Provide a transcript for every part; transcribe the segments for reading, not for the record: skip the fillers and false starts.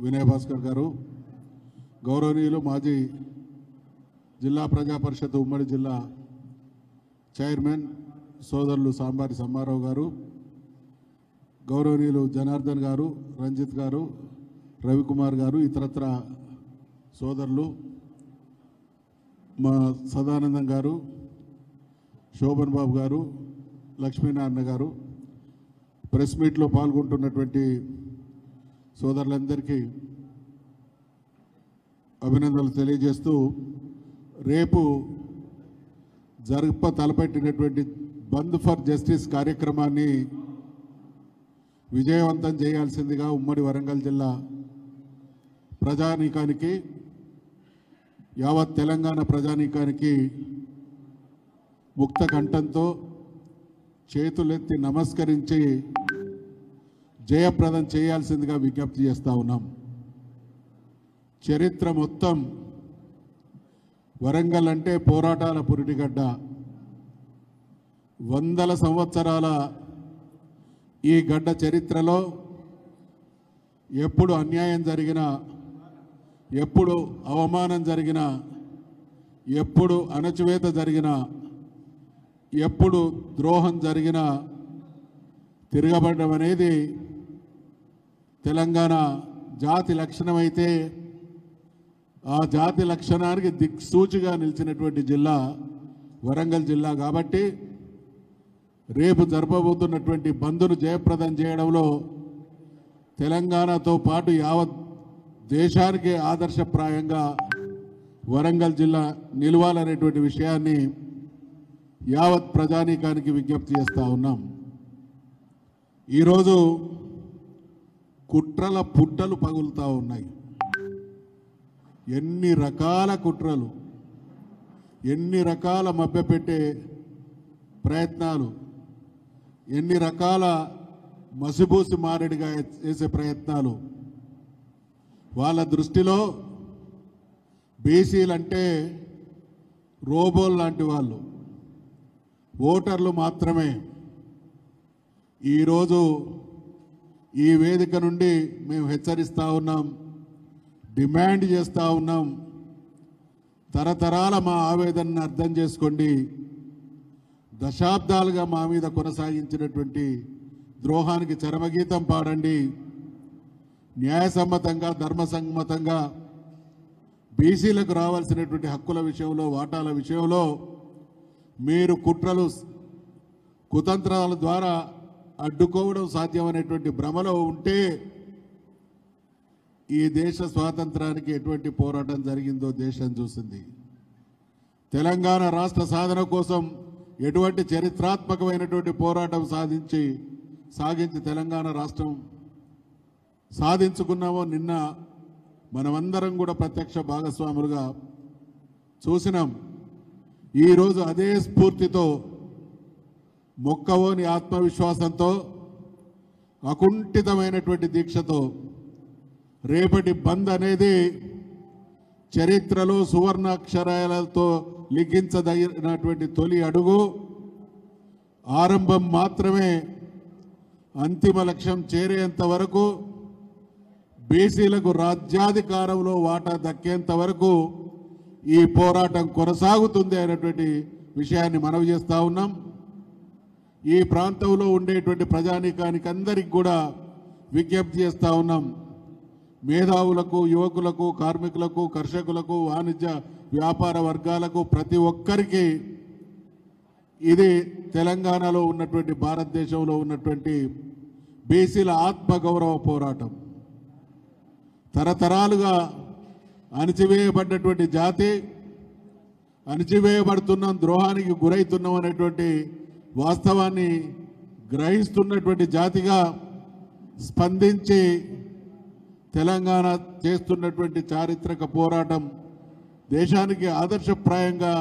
వినయ్ భాస్కర్ గారు, గౌరవనీయులు మాజీ జిల్లా ప్రజా పరిషత్ ఉమ్మడి జిల్లా చైర్మన్ సోదరులు సాంబారి సమ్మారావు గారు, గౌరవనీయులు జనార్దన్ గారు, రంజిత్ గారు, రవికుమార్ గారు, ఇతరత్ర సోదరులు, మా సదానందం గారు, శోభన్ బాబు గారు, లక్ష్మీనారాయణ గారు, ప్రెస్ మీట్లో పాల్గొంటున్నటువంటి సోదరులందరికీ అభినందనలు తెలియజేస్తూ, రేపు తలపెట్టినటువంటి బంద్ ఫర్ జస్టిస్ కార్యక్రమాన్ని విజయవంతం చేయాల్సిందిగా ఉమ్మడి వరంగల్ జిల్లా ప్రజానీకానికి, యావత్ తెలంగాణ ప్రజానీకానికి ముక్త కంఠంతో చేతులెత్తి నమస్కరించి జయప్రదం చేయాల్సిందిగా విజ్ఞప్తి చేస్తూ ఉన్నాం. చరిత్ర మొత్తం వరంగల్ అంటే పోరాటాల పురిటిగడ్డ. వందల సంవత్సరాల ఈ గడ్డ చరిత్రలో ఎప్పుడు అన్యాయం జరిగినా, ఎప్పుడు అవమానం జరిగినా, ఎప్పుడు అణచివేత జరిగినా, ఎప్పుడు ద్రోహం జరిగినా తిరగబడడం అనేది తెలంగాణ జాతి లక్షణమైతే, ఆ జాతి లక్షణానికి దిక్సూచిగా నిలిచినటువంటి జిల్లా వరంగల్ జిల్లా. కాబట్టి రేపు జరపబోతున్నటువంటి బంద్ను జయప్రదం చేయడంలో తెలంగాణతో పాటు యావత్ దేశానికి ఆదర్శప్రాయంగా వరంగల్ జిల్లా నిలవాలనేటువంటి విషయాన్ని యావత్ ప్రజానీకానికి విజ్ఞప్తి చేస్తూ ఉన్నాం. ఈరోజు కుట్రల పుట్టలు పగులుతూ ఉన్నాయి. ఎన్ని రకాల కుట్రలు, ఎన్ని రకాల మభ్యపెట్టే ప్రయత్నాలు, ఎన్ని రకాల మసిబూసి మారేడుగా చేసే ప్రయత్నాలు. వాళ్ళ దృష్టిలో బీసీలంటే రోబోల్ లాంటి వాళ్ళు, ఓటర్లు మాత్రమే. ఈరోజు ఈ వేదిక నుండి మేము హెచ్చరిస్తూ ఉన్నాం, డిమాండ్ చేస్తూ ఉన్నాం. తరతరాల మా ఆవేదనను అర్థం చేసుకోండి. దశాబ్దాలుగా మా మీద కొనసాగించినటువంటి ద్రోహానికి చరమగీతం పాడండి. న్యాయసమ్మతంగా, ధర్మసమ్మతంగా బీసీలకు రావాల్సినటువంటి హక్కుల విషయంలో, వాటాల విషయంలో మీరు కుట్రలు, కుతంత్రాల ద్వారా అడ్డుకోవడం సాధ్యమనేటువంటి భ్రమలో ఉంటే ఈ దేశ స్వాతంత్రానికి ఎటువంటి పోరాటం జరిగిందో దేశం చూసింది. తెలంగాణ రాష్ట్ర సాధన కోసం ఎటువంటి చరిత్రాత్మకమైనటువంటి పోరాటం సాగించి తెలంగాణ రాష్ట్రం సాధించుకున్నామో నిన్న మనమందరం కూడా ప్రత్యక్ష భాగస్వాములుగా చూసినాం. ఈరోజు అదే స్ఫూర్తితో, మొక్కవోని ఆత్మవిశ్వాసంతో, అకుంఠితమైనటువంటి దీక్షతో రేపటి బంద్ అనేది చరిత్రలో సువర్ణాక్షరాలతో లిఖించదగినటువంటి తొలి అడుగు, ఆరంభం మాత్రమే. అంతిమ లక్ష్యం చేరేంత వరకు, బీసీలకు రాజ్యాధికారంలో వాటా దక్కేంత వరకు ఈ పోరాటం కొనసాగుతుంది అనేటువంటి విషయాన్ని మనవి చేస్తూ ఉన్నాం. ఈ ప్రాంతంలో ఉండేటువంటి ప్రజానీకానికి అందరికి కూడా విజ్ఞప్తి చేస్తూ ఉన్నాం. మేధావులకు, యువకులకు, కార్మికులకు, కర్షకులకు, వాణిజ్య వ్యాపార వర్గాలకు, ప్రతి ఒక్కరికి ఇది తెలంగాణలో ఉన్నటువంటి, భారతదేశంలో ఉన్నటువంటి బీసీల ఆత్మగౌరవ పోరాటం. తరతరాలుగా అణచివేయబడ్డటువంటి జాతి, అణచివేయబడుతున్నాం, ద్రోహానికి గురవుతున్నాం అనేటువంటి వాస్తవాన్ని గ్రహిస్తున్నటువంటి జాతిగా స్పందించి తెలంగాణ చేస్తున్నటువంటి చారిత్రక పోరాటం దేశానికి ఆదర్శప్రాయంగా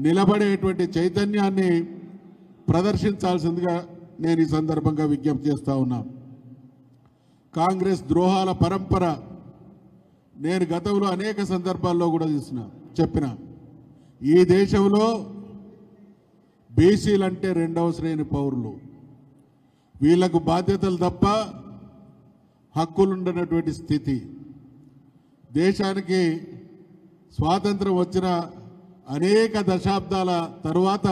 నిలబడేటువంటి చైతన్యాన్ని ప్రదర్శించాల్సిందిగా నేను ఈ సందర్భంగా విజ్ఞప్తి చేస్తూ ఉన్నా. కాంగ్రెస్ ద్రోహాల పరంపర నేను గతంలో అనేక సందర్భాల్లో కూడా చెప్పిన, ఈ దేశంలో బీసీలంటే రెండవ శ్రేణి పౌరులు. వీళ్లకు బాధ్యతలు తప్ప హక్కులుండనటువంటి స్థితి. దేశానికి స్వాతంత్రం వచ్చిన అనేక దశాబ్దాల తరువాత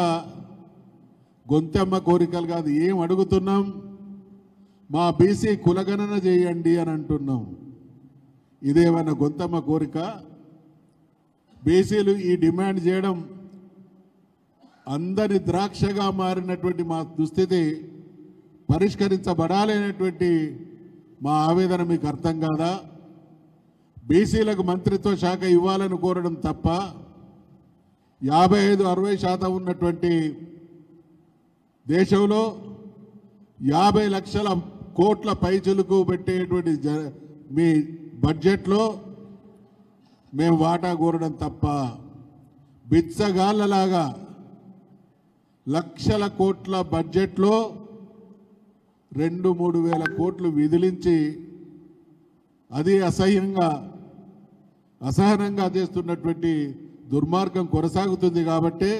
గొంతెమ్మ కోరికలు కాదు, ఏం అడుగుతున్నాం, మా బీసీ కులగణన చేయండి అని అంటున్నాం. ఇదేమన్నా గొంతమ్మ కోరిక? బీసీలు ఈ డిమాండ్ చేయడం అందరి ద్రాక్షగా మారినటువంటి మా దుస్థితి పరిష్కరించబడాలి అనేటువంటి మా ఆవేదన మీకు అర్థం కాదా? బీసీలకు మంత్రిత్వ శాఖ ఇవ్వాలని కోరడం తప్ప 55-60% ఉన్నటువంటి దేశంలో 50 లక్షల కోట్ల పైచులకు పెట్టేటువంటి మీ బడ్జెట్లో మేము వాటా కోరడం తప్ప బిచ్చగాళ్ళలాగా లక్షల కోట్ల బడ్జెట్లో 2-3 వేల కోట్లు విదిలించి అది అసహనంగా చేస్తున్నటువంటి దుర్మార్గం కొనసాగుతుంది. కాబట్టి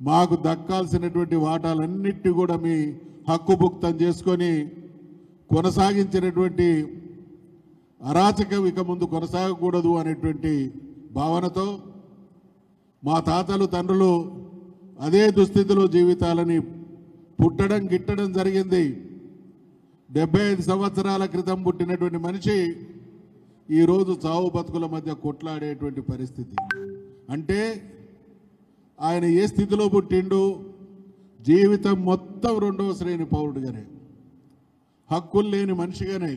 మాకు దక్కాల్సినటువంటి వాటాలన్నిటి కూడా మీ హక్కుభుక్తం చేసుకొని కొనసాగించినటువంటి అరాచకం ఇక ముందు కొనసాగకూడదు అనేటువంటి భావనతో మా తాతలు తండ్రులు అదే దుస్థితిలో జీవితాలని పుట్టడం గిట్టడం జరిగింది. 75 సంవత్సరాల క్రితం పుట్టినటువంటి మనిషి ఈరోజు చావు బతుకుల మధ్య కొట్లాడేటువంటి పరిస్థితి. అంటే ఆయన ఏ స్థితిలో పుట్టిండు? జీవితం మొత్తం 2వ శ్రేణి పౌరుడుగానే, హక్కులు లేని మనిషిగానే,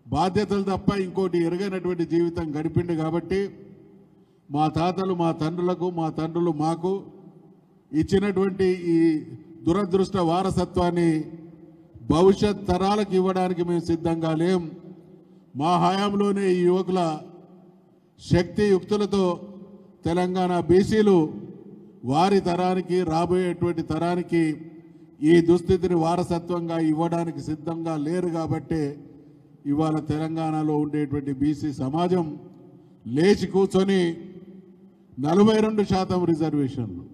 బాధ్యతలు తప్ప ఇంకోటి ఎరగనటువంటి జీవితం గడిపిండు. కాబట్టి మా తాతలు మా తండ్రులకు, మా తండ్రులు మాకు ఇచ్చినటువంటి ఈ దురదృష్ట వారసత్వాన్ని భవిష్యత్ తరాలకు ఇవ్వడానికి మేము సిద్ధంగా లేం. మా హయాంలోనే ఈ యువకుల శక్తి యుక్తులతో తెలంగాణ బీసీలు వారి తరానికి, రాబోయేటువంటి తరానికి ఈ దుస్థితిని వారసత్వంగా ఇవ్వడానికి సిద్ధంగా లేరు. కాబట్టి ఇవాళ తెలంగాణలో ఉండేటువంటి బీసీ సమాజం లేచి కూర్చొని 42% రిజర్వేషన్లు.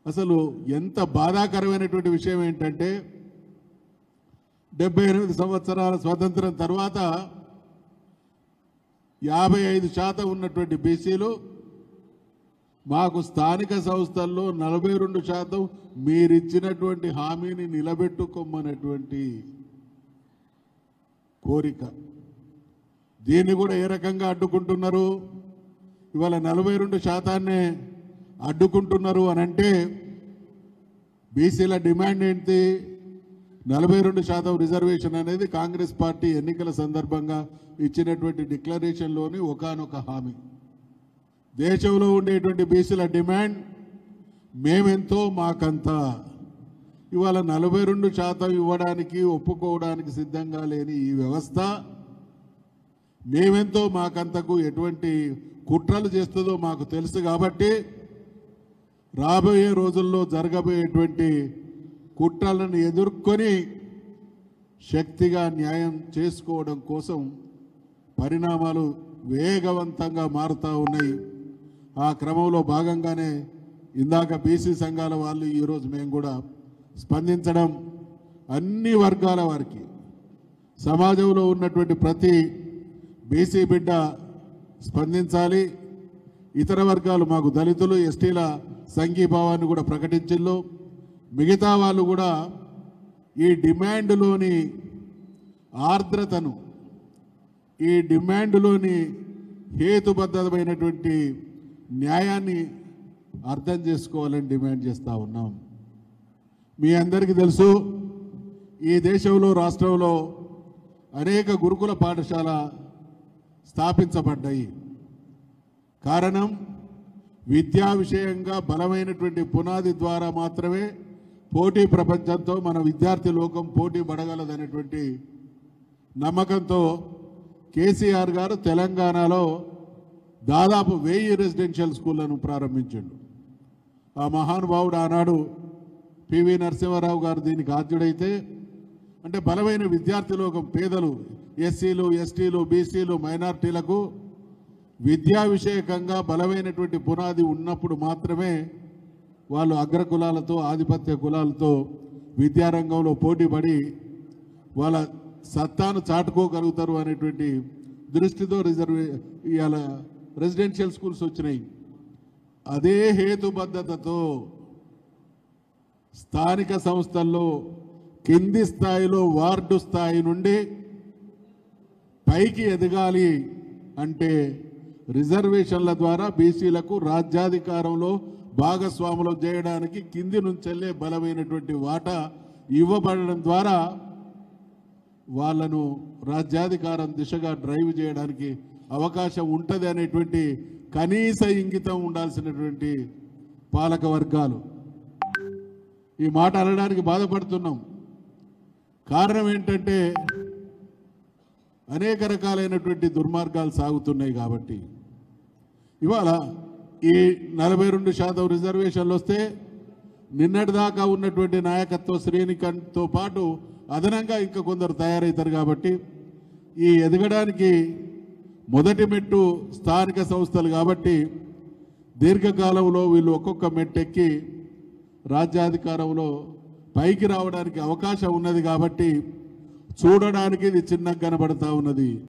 అసలు ఎంత బాధాకరమైనటువంటి విషయం ఏంటంటే 78 సంవత్సరాల స్వాతంత్రం తర్వాత 55% ఉన్నటువంటి బీసీలు మాకు స్థానిక సంస్థల్లో 42% మీరిచ్చినటువంటి హామీని నిలబెట్టుకోమన్నటువంటి కోరిక. దీన్ని కూడా ఏ రకంగా అడ్డుకుంటున్నారు? ఇవాళ 42%నే అడ్డుకుంటున్నారు అని అంటే బీసీల డిమాండ్ ఏంటి? 42% రిజర్వేషన్ అనేది కాంగ్రెస్ పార్టీ ఎన్నికల సందర్భంగా ఇచ్చినటువంటి డిక్లరేషన్లోని ఒకానొక హామీ. దేశంలో ఉండేటువంటి బీసీల డిమాండ్ మేమెంతో మాకంతా. ఇవాళ 42% ఇవ్వడానికి ఒప్పుకోవడానికి సిద్ధంగా లేని ఈ వ్యవస్థ మేమెంతో మాకంతకు ఎటువంటి కుట్రలు చేస్తుందో మాకు తెలుసు. కాబట్టి రాబోయే రోజుల్లో జరగబోయేటువంటి కుట్రలను ఎదుర్కొని శక్తిగా న్యాయం చేసుకోవడం కోసం పరిణామాలు వేగవంతంగా మారుతూ ఉన్నాయి. ఆ క్రమంలో భాగంగానే ఇందాక బీసీ సంఘాల వాళ్ళు ఈరోజు మేము కూడా స్పందించడం, అన్ని వర్గాల వారికి, సమాజంలో ఉన్నటువంటి ప్రతి బీసీ బిడ్డ స్పందించాలి. ఇతర వర్గాలు, మాకు దళితులు, ఎస్టీల సంఘీభావాన్ని కూడా ప్రకటించిందో, మిగతా వాళ్ళు కూడా ఈ డిమాండ్లోని ఆర్ద్రతను, ఈ డిమాండ్లోని హేతుబద్ధమైనటువంటి న్యాయాన్ని అర్థం చేసుకోవాలని డిమాండ్ చేస్తూ ఉన్నాం. మీ అందరికీ తెలుసు, ఈ దేశంలో, రాష్ట్రంలో అనేక గురుకుల పాఠశాల స్థాపించబడ్డాయి. కారణం, విద్యా విషయంగా బలమైనటువంటి పునాది ద్వారా మాత్రమే పోటీ ప్రపంచంతో మన విద్యార్థి లోకం పోటీ పడగలదనేటువంటి నమ్మకంతో కేసీఆర్ గారు తెలంగాణలో దాదాపు 1000 రెసిడెన్షియల్ స్కూళ్లను ప్రారంభించాడు. ఆ మహానుభావుడు ఆనాడు పివి నరసింహారావు గారు దీనికి ఆద్యుడైతే, అంటే బలమైన విద్యార్థి లోకం, పేదలు, ఎస్సీలు, ఎస్టీలు, బీసీలు, మైనార్టీలకు విద్యా విషయకంగా బలమైనటువంటి పునాది ఉన్నప్పుడు మాత్రమే వాళ్ళు అగ్రకులాలతో, ఆధిపత్య కులాలతో విద్యారంగంలో పోటీపడి వాళ్ళ సత్తాను చాటుకోగలుగుతారు అనేటువంటి దృష్టితో ఇవాళ రెసిడెన్షియల్ స్కూల్స్ వచ్చినాయి. అదే హేతుబద్ధతతో స్థానిక సంస్థల్లో కింది స్థాయిలో వార్డు స్థాయి నుండి పైకి ఎదగాలి అంటే రిజర్వేషన్ల ద్వారా బీసీలకు రాజ్యాధికారంలో భాగస్వాములు చేయడానికి కింది నుంచెల్లే బలమైనటువంటి వాటా ఇవ్వబడడం ద్వారా వాళ్ళను రాజ్యాధికారం దిశగా డ్రైవ్ చేయడానికి అవకాశం ఉంటుంది అనేటువంటి కనీస ఇంగితం ఉండాల్సినటువంటి పాలక వర్గాలు ఈ మాట అనడానికి బాధపడుతున్నాం. కారణం ఏంటంటే అనేక రకాలైనటువంటి దుర్మార్గాలు సాగుతున్నాయి కాబట్టి. ఇవాళ ఈ 42% రిజర్వేషన్లు వస్తే నిన్నటిదాకా ఉన్నటువంటి నాయకత్వ శ్రేణితో పాటు అదనంగా ఇంకా కొందరు తయారవుతారు కాబట్టి ఈ ఎదగడానికి మొదటి మెట్టు స్థానిక సంస్థలు కాబట్టి దీర్ఘకాలంలో వీళ్ళు ఒక్కొక్క మెట్టెక్కి రాజ్యాధికారంలో పైకి రావడానికి అవకాశం ఉన్నది కాబట్టి చూడడానికి ఇది చిన్నగా కనబడతా ఉన్నది.